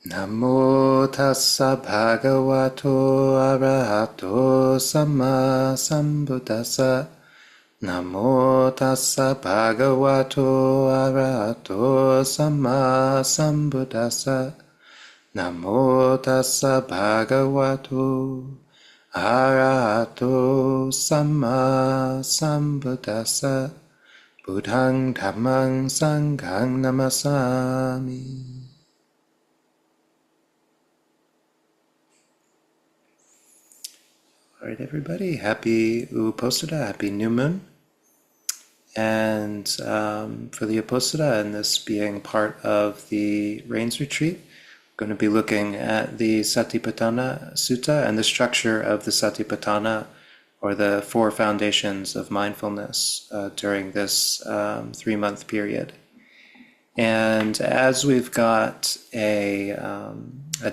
Namo tassa bhagavato arahato samma sambuddhassa. Namo tassa bhagavato arahato samma sambuddhassa. Namo tassa bhagavato arahato samma sambuddhassa. Buddhang dhammang sanghang namasami. All right, everybody, happy Uposatha, happy new moon. And for the Uposatha, and this being part of the Rains Retreat, we're going to be looking at the Satipatthana Sutta and the structure of the Satipatthana, or the four foundations of mindfulness during this 3-month period. And as we've got a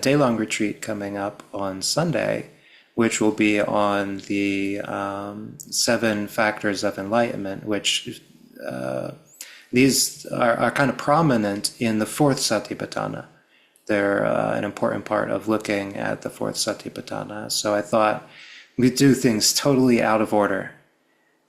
day-long retreat coming up on Sunday, which will be on the 7 factors of enlightenment, which these are kind of prominent in the Fourth Satipatthana. They're an important part of looking at the Fourth Satipatthana. So I thought we'd do things totally out of order.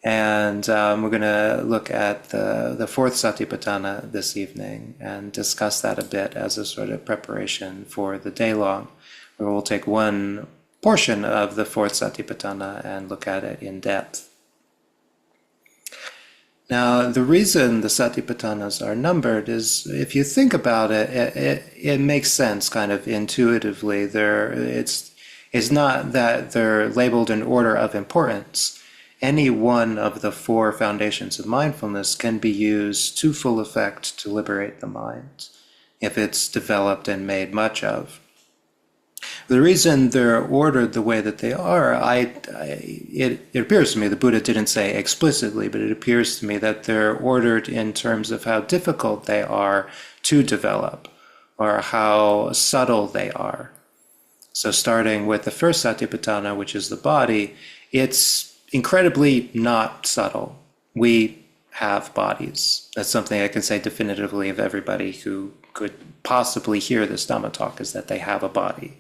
And we're going to look at the Fourth Satipatthana this evening and discuss that a bit as a sort of preparation for the day long, where we'll take one portion of the Fourth Satipatthana and look at it in depth. Now, the reason the Satipatthanas are numbered is, if you think about it, it makes sense kind of intuitively. It's not that they're labeled in order of importance. Any one of the 4 foundations of mindfulness can be used to full effect to liberate the mind, if it's developed and made much of. The reason they're ordered the way that they are, it appears to me, the Buddha didn't say explicitly, but it appears to me that they're ordered in terms of how difficult they are to develop, or how subtle they are. So starting with the first Satipatthana, which is the body, it's incredibly not subtle. We have bodies. That's something I can say definitively of everybody who could possibly hear this Dhamma talk, is that they have a body.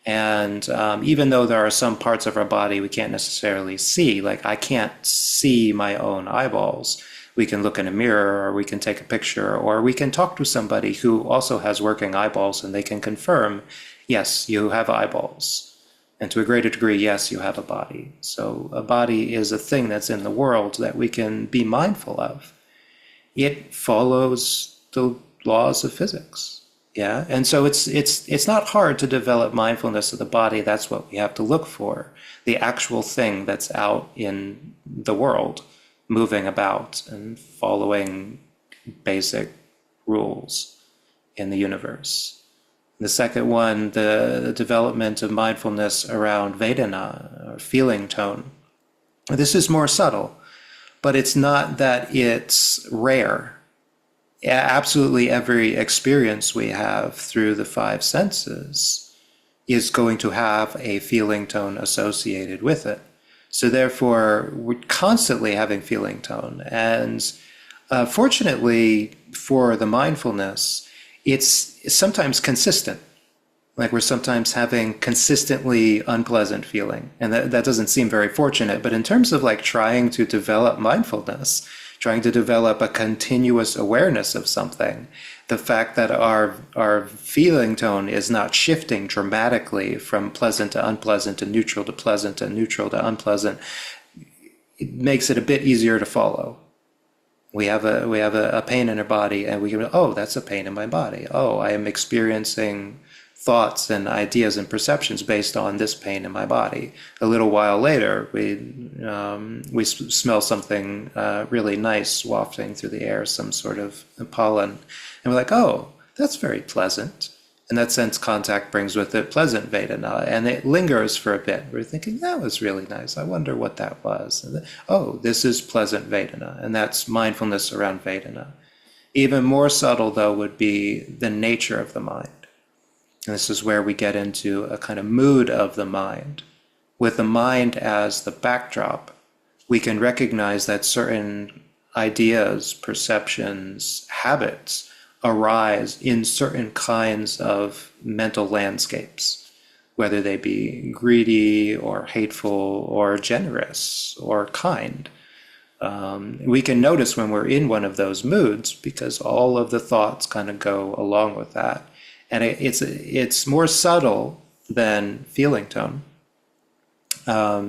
And even though there are some parts of our body we can't necessarily see, like I can't see my own eyeballs, we can look in a mirror, or we can take a picture, or we can talk to somebody who also has working eyeballs and they can confirm, yes, you have eyeballs. And to a greater degree, yes, you have a body. So a body is a thing that's in the world that we can be mindful of. It follows the laws of physics. Yeah, and so it's not hard to develop mindfulness of the body. That's what we have to look for. The actual thing that's out in the world, moving about and following basic rules in the universe. The second one, the development of mindfulness around Vedana, or feeling tone. This is more subtle, but it's not that it's rare. Absolutely every experience we have through the 5 senses is going to have a feeling tone associated with it. So therefore, we're constantly having feeling tone. And fortunately for the mindfulness, it's sometimes consistent. Like we're sometimes having consistently unpleasant feeling. And that doesn't seem very fortunate. But in terms of like trying to develop mindfulness, trying to develop a continuous awareness of something, the fact that our feeling tone is not shifting dramatically from pleasant to unpleasant to neutral to pleasant to neutral to unpleasant, it makes it a bit easier to follow. We have a pain in our body, and we go, oh, that's a pain in my body. Oh, I am experiencing thoughts and ideas and perceptions based on this pain in my body. A little while later, we smell something really nice wafting through the air, some sort of pollen, and we're like, oh, that's very pleasant. And that sense contact brings with it pleasant Vedana, and it lingers for a bit. We're thinking, that was really nice. I wonder what that was. And then, oh, this is pleasant Vedana, and that's mindfulness around Vedana. Even more subtle, though, would be the nature of the mind. And this is where we get into a kind of mood of the mind. With the mind as the backdrop, we can recognize that certain ideas, perceptions, habits arise in certain kinds of mental landscapes, whether they be greedy or hateful or generous or kind. We can notice when we're in one of those moods because all of the thoughts kind of go along with that. And it's more subtle than feeling tone,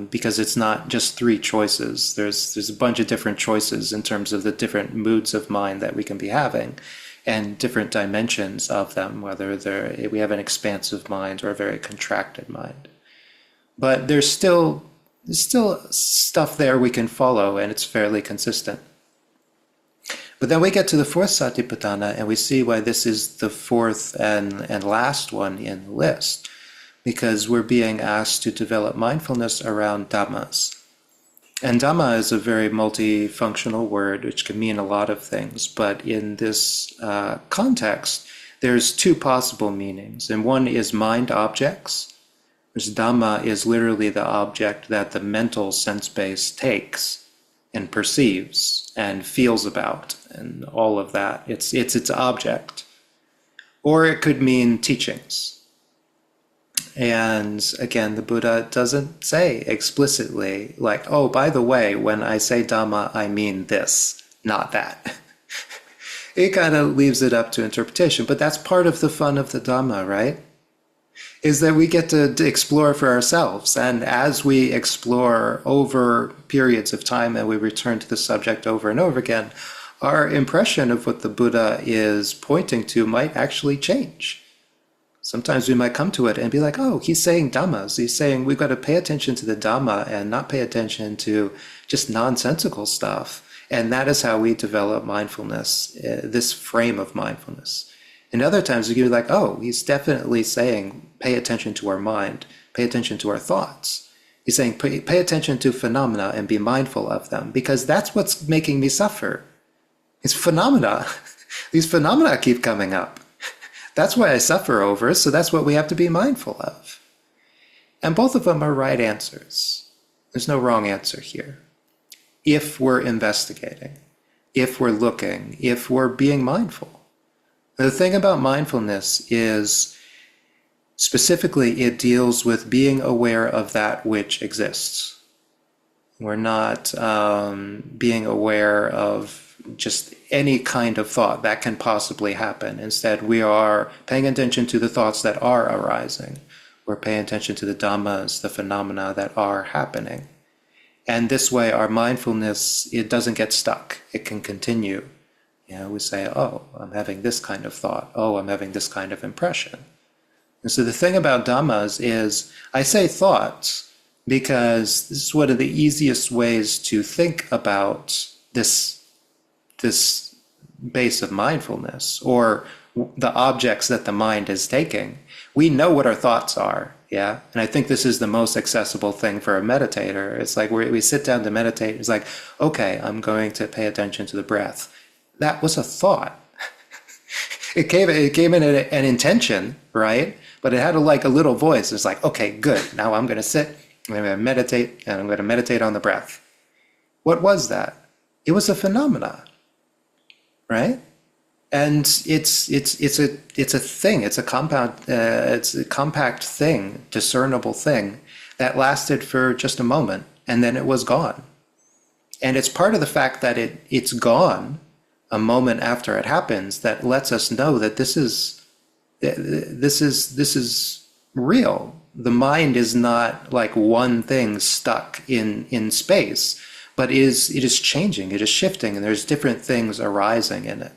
because it's not just three choices. There's a bunch of different choices in terms of the different moods of mind that we can be having, and different dimensions of them, whether we have an expansive mind or a very contracted mind. But there's still stuff there we can follow, and it's fairly consistent. But then we get to the fourth Satipatthana, and we see why this is the fourth and last one in the list, because we're being asked to develop mindfulness around Dhammas. And Dhamma is a very multifunctional word, which can mean a lot of things, but in this context, there's two possible meanings. And one is mind objects, which Dhamma is literally the object that the mental sense base takes and perceives and feels about and all of that. It's its object. Or it could mean teachings. And again, the Buddha doesn't say explicitly, like, oh, by the way, when I say Dhamma, I mean this, not that. It kind of leaves it up to interpretation, but that's part of the fun of the Dhamma, right? Is that we get to explore for ourselves. And as we explore over periods of time and we return to the subject over and over again, our impression of what the Buddha is pointing to might actually change. Sometimes we might come to it and be like, oh, he's saying Dhammas. He's saying we've got to pay attention to the Dhamma and not pay attention to just nonsensical stuff. And that is how we develop mindfulness, this frame of mindfulness. And other times we can be like, oh, he's definitely saying, pay attention to our mind, pay attention to our thoughts. He's saying, pay attention to phenomena and be mindful of them, because that's what's making me suffer. It's phenomena. These phenomena keep coming up. That's why I suffer over, so that's what we have to be mindful of. And both of them are right answers. There's no wrong answer here. If we're investigating, if we're looking, if we're being mindful. The thing about mindfulness is, specifically, it deals with being aware of that which exists. We're not being aware of just any kind of thought that can possibly happen. Instead, we are paying attention to the thoughts that are arising. We're paying attention to the Dhammas, the phenomena that are happening. And this way, our mindfulness, it doesn't get stuck. It can continue. You know, we say, oh, I'm having this kind of thought. Oh, I'm having this kind of impression. And so the thing about Dhammas is, I say thoughts because this is one of the easiest ways to think about this base of mindfulness, or the objects that the mind is taking. We know what our thoughts are, yeah? And I think this is the most accessible thing for a meditator. It's like we sit down to meditate, it's like, okay, I'm going to pay attention to the breath. That was a thought. It came in an intention, right? But it had a little voice. It's like, okay, good. Now I'm going to sit, I'm going to meditate, and I'm going to meditate on the breath. What was that? It was a phenomena, right? And it's a thing. It's a compact thing, discernible thing that lasted for just a moment, and then it was gone. And it's part of the fact that it's gone a moment after it happens that lets us know that this is real. The mind is not like one thing stuck in space, but it is changing, it is shifting, and there's different things arising in it.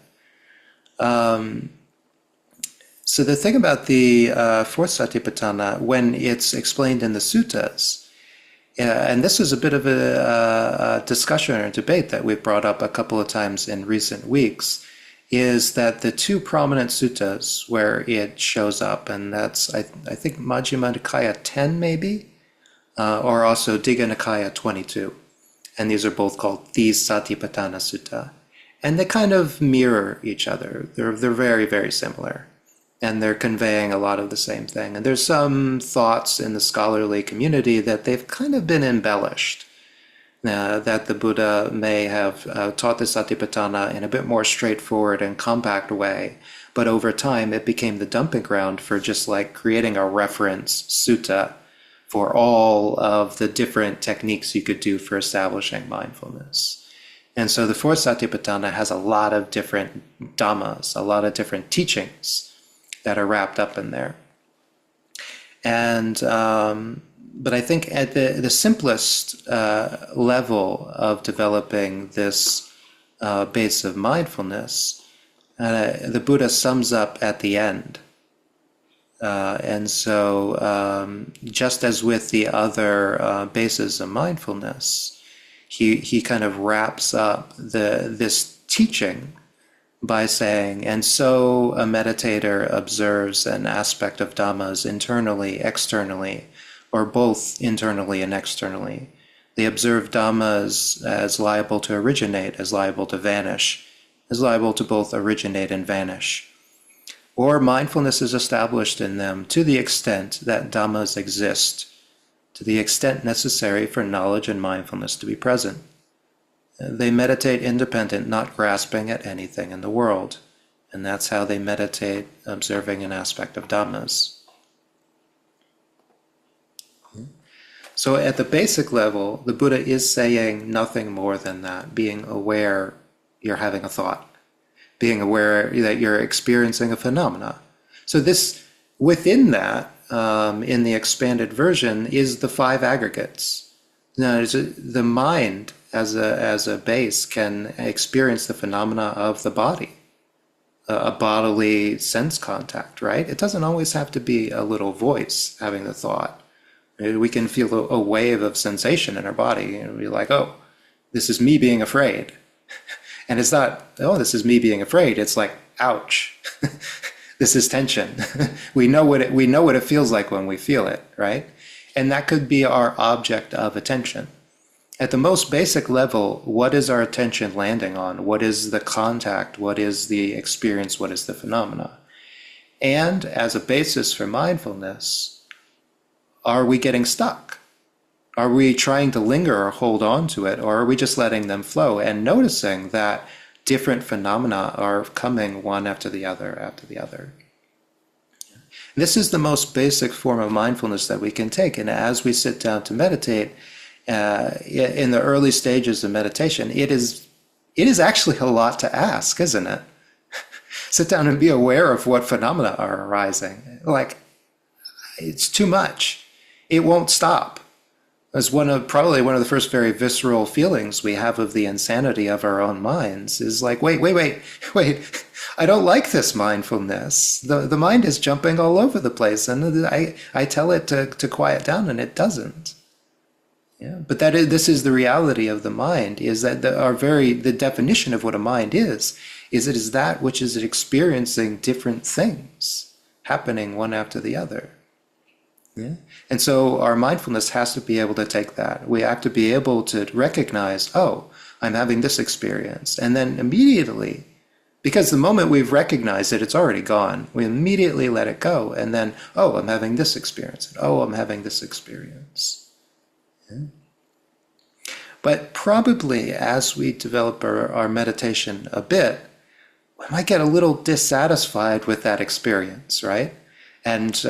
So the thing about the Fourth Satipatthana, when it's explained in the suttas, and this is a bit of a discussion or debate that we've brought up a couple of times in recent weeks, is that the two prominent suttas where it shows up, and that's, I think, Majjhima Nikaya 10 maybe, or also Digha Nikaya 22. And these are both called the Satipatthana Sutta. And they kind of mirror each other. They're very, very similar. And they're conveying a lot of the same thing. And there's some thoughts in the scholarly community that they've kind of been embellished. that the Buddha may have taught the Satipatthana in a bit more straightforward and compact way, but over time it became the dumping ground for just like creating a reference sutta for all of the different techniques you could do for establishing mindfulness. And so the Fourth Satipatthana has a lot of different Dhammas, a lot of different teachings that are wrapped up in there. And but I think at the simplest level of developing this base of mindfulness, the Buddha sums up at the end. And so just as with the other bases of mindfulness, he kind of wraps up this teaching by saying, and so a meditator observes an aspect of Dhammas internally, externally, or both internally and externally. They observe Dhammas as liable to originate, as liable to vanish, as liable to both originate and vanish. Or mindfulness is established in them to the extent that Dhammas exist, to the extent necessary for knowledge and mindfulness to be present. They meditate independent, not grasping at anything in the world. And that's how they meditate, observing an aspect of Dhammas. So at the basic level, the Buddha is saying nothing more than that, being aware you're having a thought, being aware that you're experiencing a phenomena. So this, within that, in the expanded version, is the five aggregates. Now, the mind as a base can experience the phenomena of the body, a bodily sense contact, right? It doesn't always have to be a little voice having the thought. We can feel a wave of sensation in our body and be like, oh, this is me being afraid. And it's not, oh, this is me being afraid. It's like, ouch, this is tension. We know what it feels like when we feel it, right? And that could be our object of attention. At the most basic level, what is our attention landing on? What is the contact? What is the experience? What is the phenomena? And as a basis for mindfulness, are we getting stuck? Are we trying to linger or hold on to it? Or are we just letting them flow and noticing that different phenomena are coming one after the other after the other? This is the most basic form of mindfulness that we can take. And as we sit down to meditate, in the early stages of meditation, it is actually a lot to ask, isn't it? Sit down and be aware of what phenomena are arising. Like, it's too much. It won't stop. It's probably one of the first very visceral feelings we have of the insanity of our own minds is like, wait. I don't like this mindfulness. The mind is jumping all over the place, and I tell it to quiet down, and it doesn't. Yeah, but this is the reality of the mind, is that the definition of what a mind is it is that which is experiencing different things happening one after the other. Yeah. And so our mindfulness has to be able to take that. We have to be able to recognize, oh, I'm having this experience. And then immediately, because the moment we've recognized it, it's already gone. We immediately let it go. And then, oh, I'm having this experience. And, oh, I'm having this experience. Yeah. But probably as we develop our meditation a bit, we might get a little dissatisfied with that experience, right? And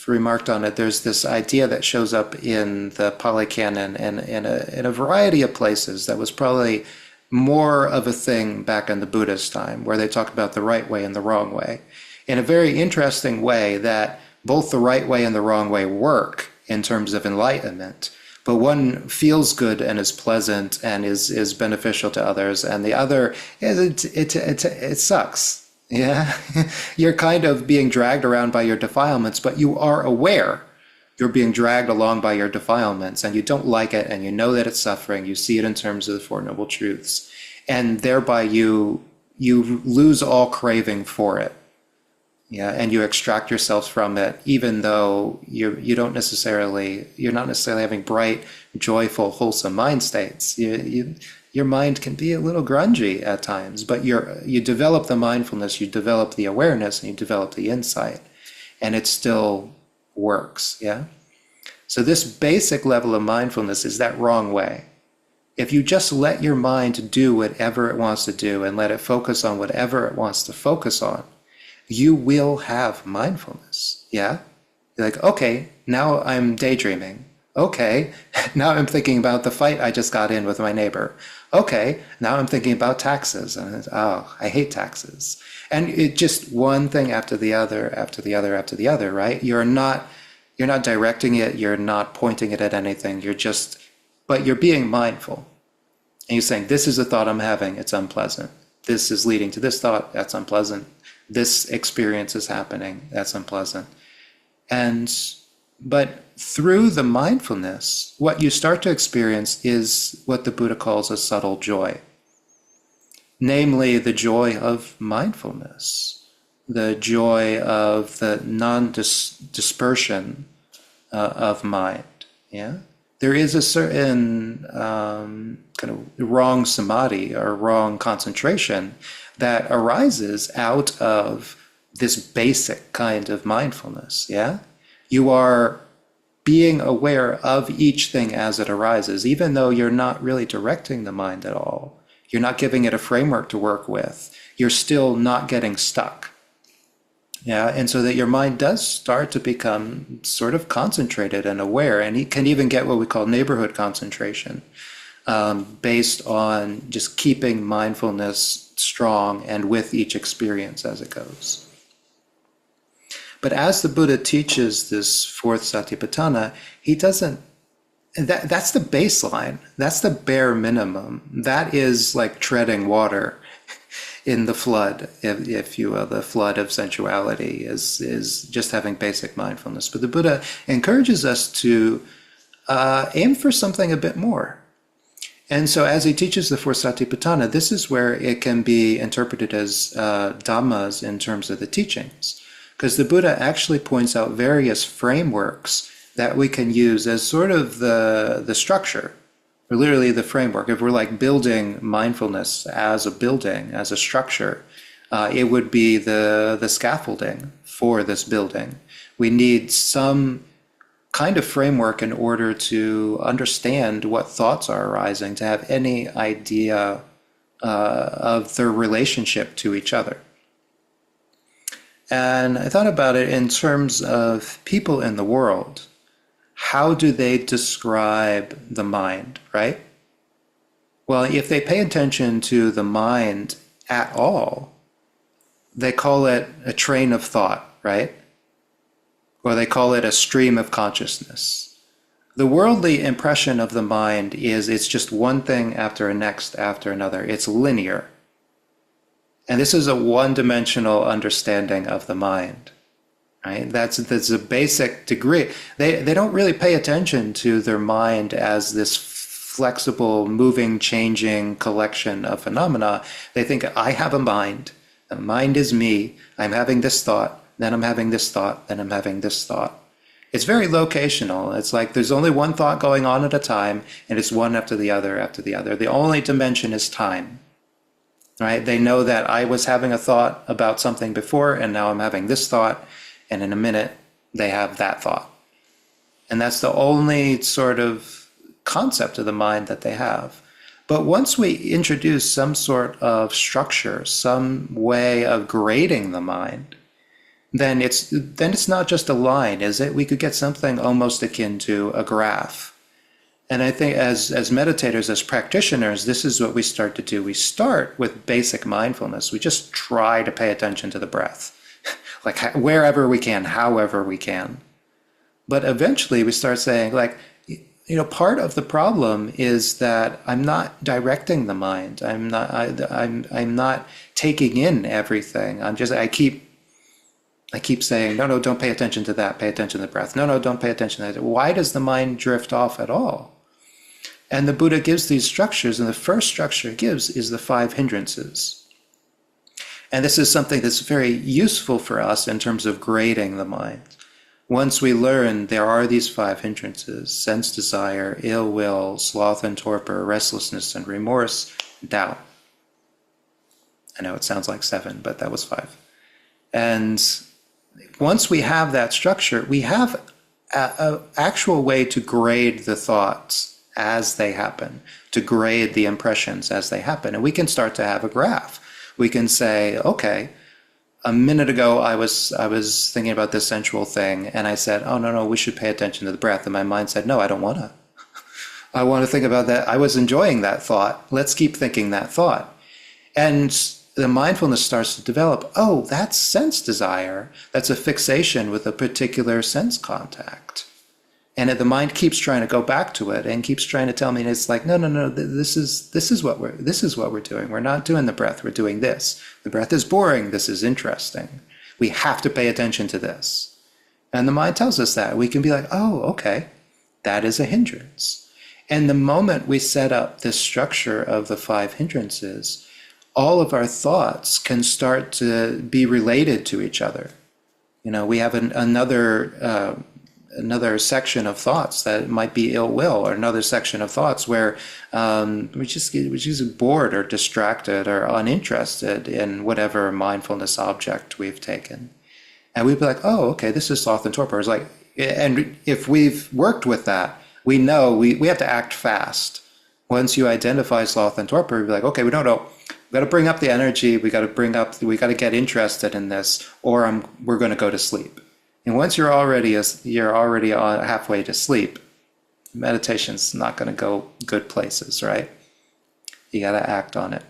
remarked on it, there's this idea that shows up in the Pali Canon and in a variety of places that was probably more of a thing back in the Buddha's time, where they talk about the right way and the wrong way, in a very interesting way that both the right way and the wrong way work in terms of enlightenment. But one feels good and is pleasant and is beneficial to others, and the other, it sucks. Yeah, you're kind of being dragged around by your defilements, but you are aware you're being dragged along by your defilements, and you don't like it, and you know that it's suffering. You see it in terms of the Four Noble Truths, and thereby you lose all craving for it. Yeah, and you extract yourself from it, even though you're not necessarily having bright, joyful, wholesome mind states. Your mind can be a little grungy at times, but you develop the mindfulness, you develop the awareness, and you develop the insight, and it still works, yeah? So this basic level of mindfulness is that wrong way. If you just let your mind do whatever it wants to do and let it focus on whatever it wants to focus on, you will have mindfulness. Yeah? You're like, okay, now I'm daydreaming. Okay, now I'm thinking about the fight I just got in with my neighbor. Okay, now I'm thinking about taxes. And oh, I hate taxes. And it just one thing after the other, after the other, after the other, right? You're not directing it, you're not pointing it at anything, but you're being mindful. And you're saying, this is a thought I'm having, it's unpleasant. This is leading to this thought, that's unpleasant. This experience is happening, that's unpleasant. But through the mindfulness, what you start to experience is what the Buddha calls a subtle joy. Namely, the joy of mindfulness, the joy of the non-dispersion of mind. Yeah, there is a certain kind of wrong samadhi or wrong concentration that arises out of this basic kind of mindfulness. Yeah, you are being aware of each thing as it arises, even though you're not really directing the mind at all. You're not giving it a framework to work with. You're still not getting stuck. Yeah, and so that your mind does start to become sort of concentrated and aware, and it can even get what we call neighborhood concentration, based on just keeping mindfulness strong and with each experience as it goes. But as the Buddha teaches this fourth Satipatthana, he doesn't. That's the baseline. That's the bare minimum. That is like treading water in the flood, if you will. The flood of sensuality is just having basic mindfulness. But the Buddha encourages us to aim for something a bit more. And so as he teaches the fourth Satipatthana, this is where it can be interpreted as Dhammas in terms of the teachings. Because the Buddha actually points out various frameworks that we can use as sort of the structure, or literally the framework. If we're like building mindfulness as a building, as a structure, it would be the scaffolding for this building. We need some kind of framework in order to understand what thoughts are arising, to have any idea of their relationship to each other. And I thought about it in terms of people in the world. How do they describe the mind, right? Well, if they pay attention to the mind at all, they call it a train of thought, right? Or they call it a stream of consciousness. The worldly impression of the mind is it's just one thing after another. It's linear. And this is a one-dimensional understanding of the mind. Right? That's a basic degree. They don't really pay attention to their mind as this flexible, moving, changing collection of phenomena. They think, I have a mind. The mind is me. I'm having this thought, then I'm having this thought, then I'm having this thought. It's very locational. It's like there's only one thought going on at a time, and it's one after the other after the other. The only dimension is time. Right? They know that I was having a thought about something before, and now I'm having this thought. And in a minute, they have that thought. And that's the only sort of concept of the mind that they have. But once we introduce some sort of structure, some way of grading the mind, then it's not just a line, is it? We could get something almost akin to a graph. And I think as meditators, as practitioners, this is what we start to do. We start with basic mindfulness. We just try to pay attention to the breath. Like wherever we can, however we can. But eventually we start saying, like, part of the problem is that I'm not directing the mind. I'm not taking in everything. I keep saying, no, don't pay attention to that. Pay attention to the breath. No, don't pay attention to that. Why does the mind drift off at all? And the Buddha gives these structures, and the first structure he gives is the 5 hindrances. And this is something that's very useful for us in terms of grading the mind. Once we learn there are these 5 hindrances, sense desire, ill will, sloth and torpor, restlessness and remorse, doubt. I know it sounds like 7, but that was 5. And once we have that structure, we have an actual way to grade the thoughts as they happen, to grade the impressions as they happen. And we can start to have a graph. We can say, okay, a minute ago I was thinking about this sensual thing, and I said, oh, no, we should pay attention to the breath. And my mind said, no, I don't want to. I want to think about that. I was enjoying that thought. Let's keep thinking that thought. And the mindfulness starts to develop. Oh, that's sense desire. That's a fixation with a particular sense contact. And the mind keeps trying to go back to it and keeps trying to tell me, and it's like, no, this is what we're doing. We're not doing the breath. We're doing this. The breath is boring. This is interesting. We have to pay attention to this. And the mind tells us that. We can be like, oh, okay, that is a hindrance. And the moment we set up this structure of the 5 hindrances, all of our thoughts can start to be related to each other. We have another section of thoughts that might be ill will, or another section of thoughts where we just bored or distracted or uninterested in whatever mindfulness object we've taken. And we'd be like, oh, okay, this is sloth and torpor. It's like, and if we've worked with that, we know we have to act fast. Once you identify sloth and torpor, you're like, okay, we don't know. We got to bring up the energy. We got to get interested in this, or we're going to go to sleep. And once you're already halfway to sleep, meditation's not going to go good places, right? You got to act on it.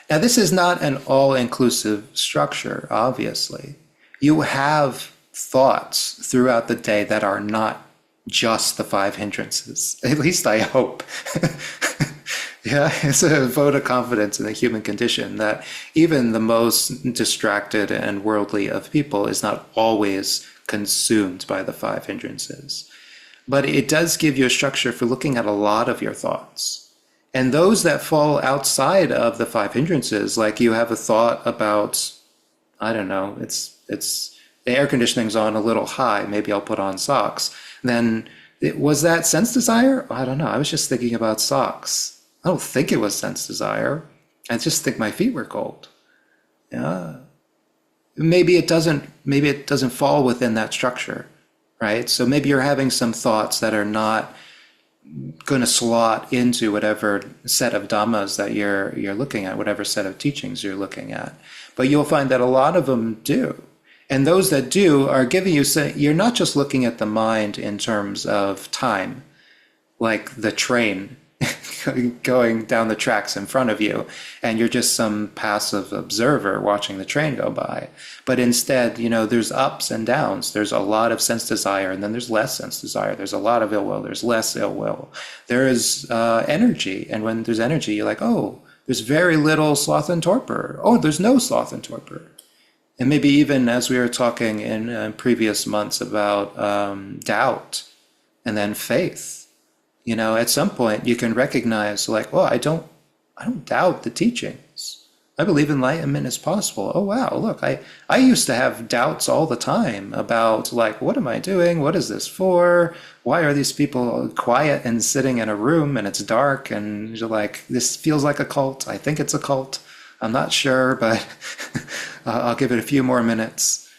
Now, this is not an all-inclusive structure, obviously. You have thoughts throughout the day that are not just the 5 hindrances. At least I hope. Yeah, it's a vote of confidence in the human condition that even the most distracted and worldly of people is not always consumed by the 5 hindrances. But it does give you a structure for looking at a lot of your thoughts. And those that fall outside of the 5 hindrances, like you have a thought about, I don't know, it's the air conditioning's on a little high, maybe I'll put on socks. Then, was that sense desire? I don't know, I was just thinking about socks. I don't think it was sense desire. I just think my feet were cold. Yeah. Maybe it doesn't fall within that structure, right? So maybe you're having some thoughts that are not going to slot into whatever set of Dhammas that you're looking at, whatever set of teachings you're looking at. But you'll find that a lot of them do. And those that do are giving you, you're not just looking at the mind in terms of time, like the train going down the tracks in front of you, and you're just some passive observer watching the train go by. But instead, there's ups and downs. There's a lot of sense desire, and then there's less sense desire. There's a lot of ill will. There's less ill will. There is energy, and when there's energy, you're like, oh, there's very little sloth and torpor. Oh, there's no sloth and torpor. And maybe even as we were talking in previous months about doubt and then faith, at some point you can recognize like, well, I don't doubt the teachings. I believe enlightenment is possible. Oh, wow, look, I used to have doubts all the time about like, what am I doing? What is this for? Why are these people quiet and sitting in a room and it's dark? And you're like, this feels like a cult. I think it's a cult. I'm not sure, but I'll give it a few more minutes.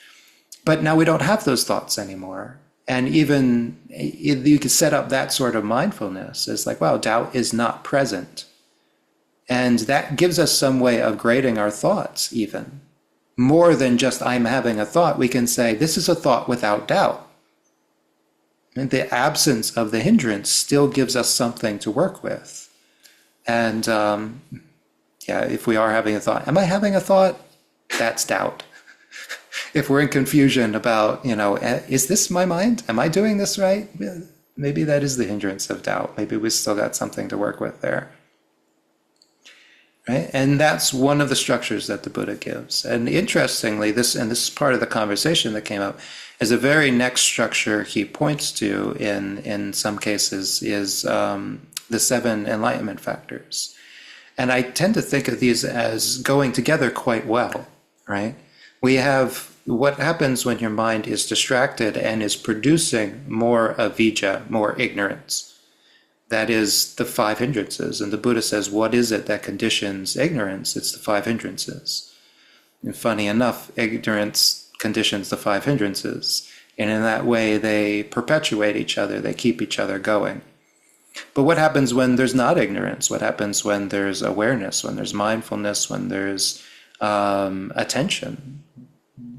But now we don't have those thoughts anymore. And even you can set up that sort of mindfulness. It's like, wow, doubt is not present. And that gives us some way of grading our thoughts even. More than just I'm having a thought, we can say, this is a thought without doubt. And the absence of the hindrance still gives us something to work with. And if we are having a thought, am I having a thought? That's doubt. If we're in confusion about, is this my mind? Am I doing this right? Maybe that is the hindrance of doubt. Maybe we still got something to work with there. Right? And that's one of the structures that the Buddha gives. And interestingly, this is part of the conversation that came up, is the very next structure he points to in some cases is the 7 enlightenment factors. And I tend to think of these as going together quite well, right? We have what happens when your mind is distracted and is producing more avijja, more ignorance. That is the 5 hindrances. And the Buddha says, what is it that conditions ignorance? It's the 5 hindrances. And funny enough, ignorance conditions the 5 hindrances. And in that way, they perpetuate each other. They keep each other going. But what happens when there's not ignorance? What happens when there's awareness, when there's mindfulness, when there's attention?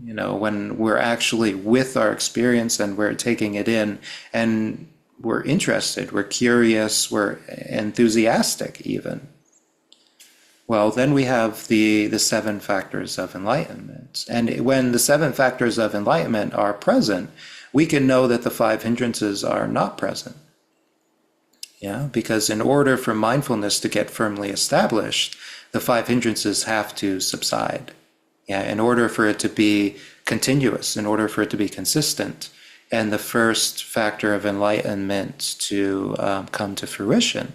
When we're actually with our experience and we're taking it in and we're interested, we're curious, we're enthusiastic even. Well, then we have the seven factors of enlightenment. And when the seven factors of enlightenment are present, we can know that the five hindrances are not present. Yeah, because in order for mindfulness to get firmly established, the five hindrances have to subside. Yeah, in order for it to be continuous, in order for it to be consistent, and the first factor of enlightenment to come to fruition,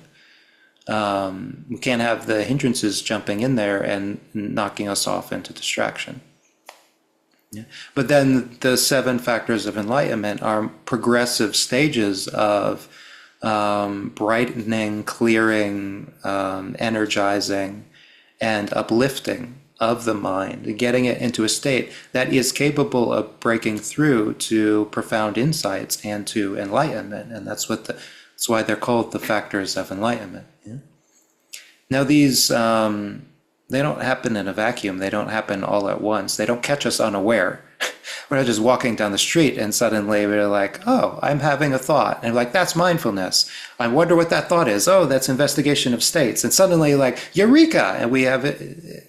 we can't have the hindrances jumping in there and knocking us off into distraction. Yeah. But then the seven factors of enlightenment are progressive stages of brightening, clearing, energizing, and uplifting of the mind, getting it into a state that is capable of breaking through to profound insights and to enlightenment. And that's why they're called the factors of enlightenment. Yeah? Now these, they don't happen in a vacuum. They don't happen all at once. They don't catch us unaware. We're not just walking down the street and suddenly we're like, oh, I'm having a thought. And like, that's mindfulness. I wonder what that thought is. Oh, that's investigation of states. And suddenly like, eureka! And we have it.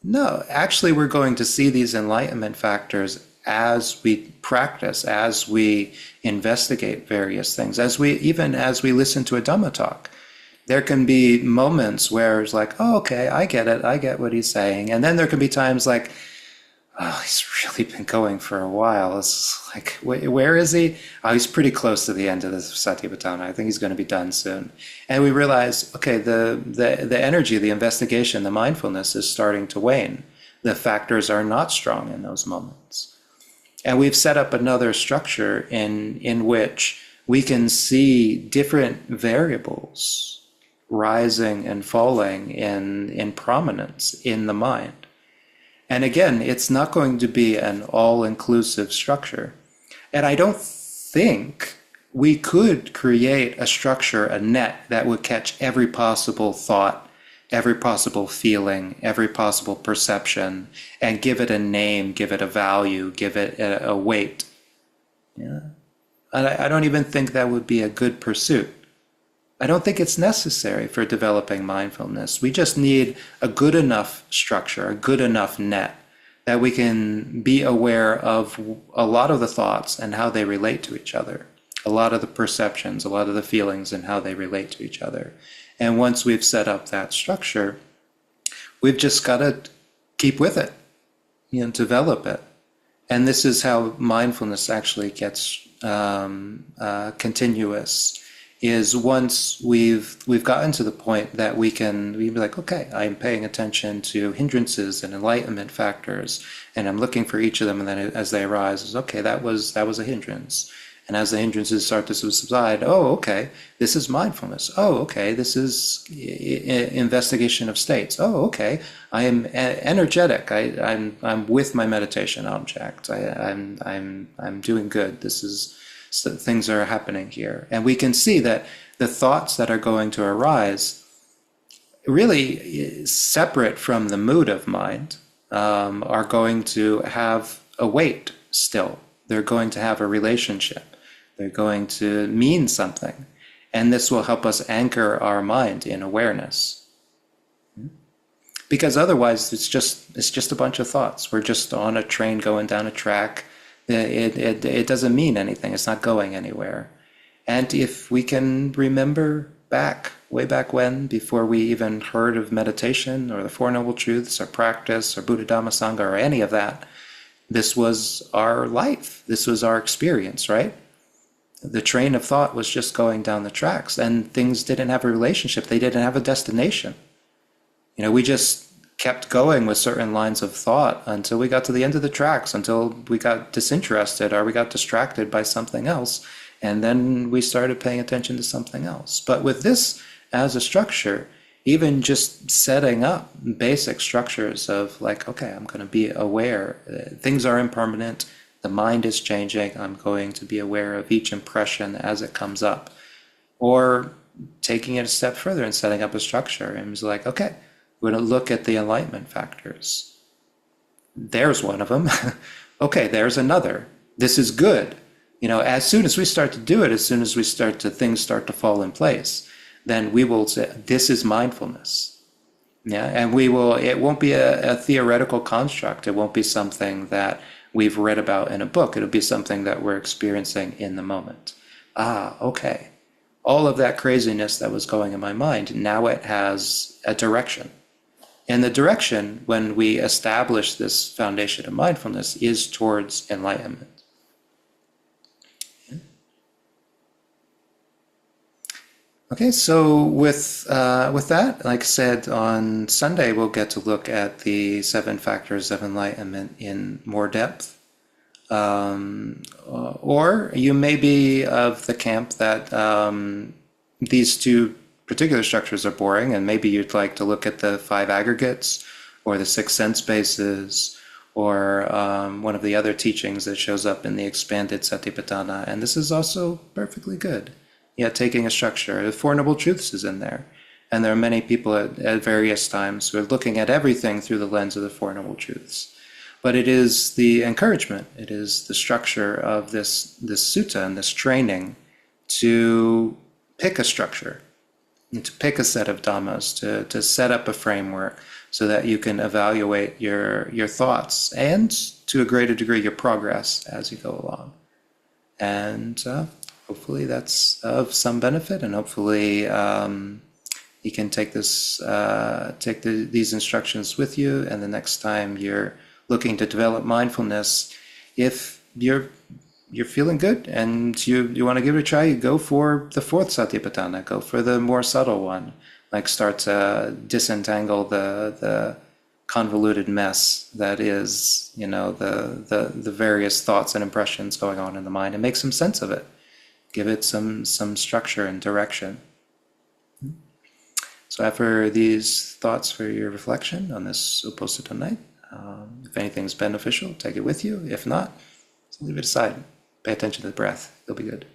No, actually, we're going to see these enlightenment factors as we practice, as we investigate various things, as we listen to a Dhamma talk. There can be moments where it's like, oh, okay, I get it. I get what he's saying. And then there can be times like, oh, he's really been going for a while. It's like, where is he? Oh, he's pretty close to the end of this Satipatthana. I think he's going to be done soon. And we realize, okay, the energy, the investigation, the mindfulness is starting to wane. The factors are not strong in those moments. And we've set up another structure in which we can see different variables rising and falling in prominence in the mind. And again, it's not going to be an all-inclusive structure. And I don't think we could create a structure, a net, that would catch every possible thought, every possible feeling, every possible perception, and give it a name, give it a value, give it a weight. Yeah. And I don't even think that would be a good pursuit. I don't think it's necessary for developing mindfulness. We just need a good enough structure, a good enough net, that we can be aware of a lot of the thoughts and how they relate to each other, a lot of the perceptions, a lot of the feelings and how they relate to each other. And once we've set up that structure, we've just got to keep with it, develop it. And this is how mindfulness actually gets continuous. Is once we've gotten to the point that we be like, okay, I'm paying attention to hindrances and enlightenment factors, and I'm looking for each of them, and then as they arise, is okay, that was a hindrance. And as the hindrances start to subside, oh, okay, this is mindfulness. Oh, okay, this is investigation of states. Oh, okay, I am energetic. I'm with my meditation object. I'm doing good. So things are happening here. And we can see that the thoughts that are going to arise, really separate from the mood of mind, are going to have a weight still. They're going to have a relationship. They're going to mean something. And this will help us anchor our mind in awareness. Because otherwise it's just a bunch of thoughts. We're just on a train going down a track. It doesn't mean anything. It's not going anywhere. And if we can remember way back when, before we even heard of meditation or the Four Noble Truths or practice or Buddha Dhamma Sangha or any of that, this was our life. This was our experience, right? The train of thought was just going down the tracks, and things didn't have a relationship. They didn't have a destination. We just kept going with certain lines of thought until we got to the end of the tracks, until we got disinterested or we got distracted by something else, and then we started paying attention to something else. But with this as a structure, even just setting up basic structures of like, okay, I'm going to be aware, things are impermanent, the mind is changing, I'm going to be aware of each impression as it comes up. Or taking it a step further and setting up a structure. And it was like, okay, we're going to look at the enlightenment factors. There's one of them. Okay, there's another. This is good. As soon as we start to do it, as soon as things start to fall in place, then we will say, this is mindfulness. Yeah, and it won't be a theoretical construct. It won't be something that we've read about in a book. It'll be something that we're experiencing in the moment. Okay. All of that craziness that was going in my mind, now it has a direction. And the direction, when we establish this foundation of mindfulness, is towards enlightenment. Okay, so with that, like I said, on Sunday we'll get to look at the 7 factors of enlightenment in more depth. Or you may be of the camp that these 2 particular structures are boring, and maybe you'd like to look at the 5 aggregates or the 6 sense bases or one of the other teachings that shows up in the expanded Satipatthana, and this is also perfectly good. Yeah, taking a structure. The Four Noble Truths is in there, and there are many people at various times who are looking at everything through the lens of the Four Noble Truths. But it is the encouragement, it is the structure of this sutta and this training to pick a structure, and to pick a set of Dhammas, to set up a framework so that you can evaluate your thoughts and, to a greater degree, your progress as you go along. And hopefully that's of some benefit, and hopefully you can take these instructions with you, and the next time you're looking to develop mindfulness, if you're feeling good and you want to give it a try, you go for the Fourth Satipatthana, go for the more subtle one, like start to disentangle the convoluted mess that is, the various thoughts and impressions going on in the mind, and make some sense of it. Give it some structure and direction. So after these thoughts for your reflection on this Uposatha night, if anything's beneficial, take it with you. If not, leave it aside. Pay attention to the breath. You'll be good.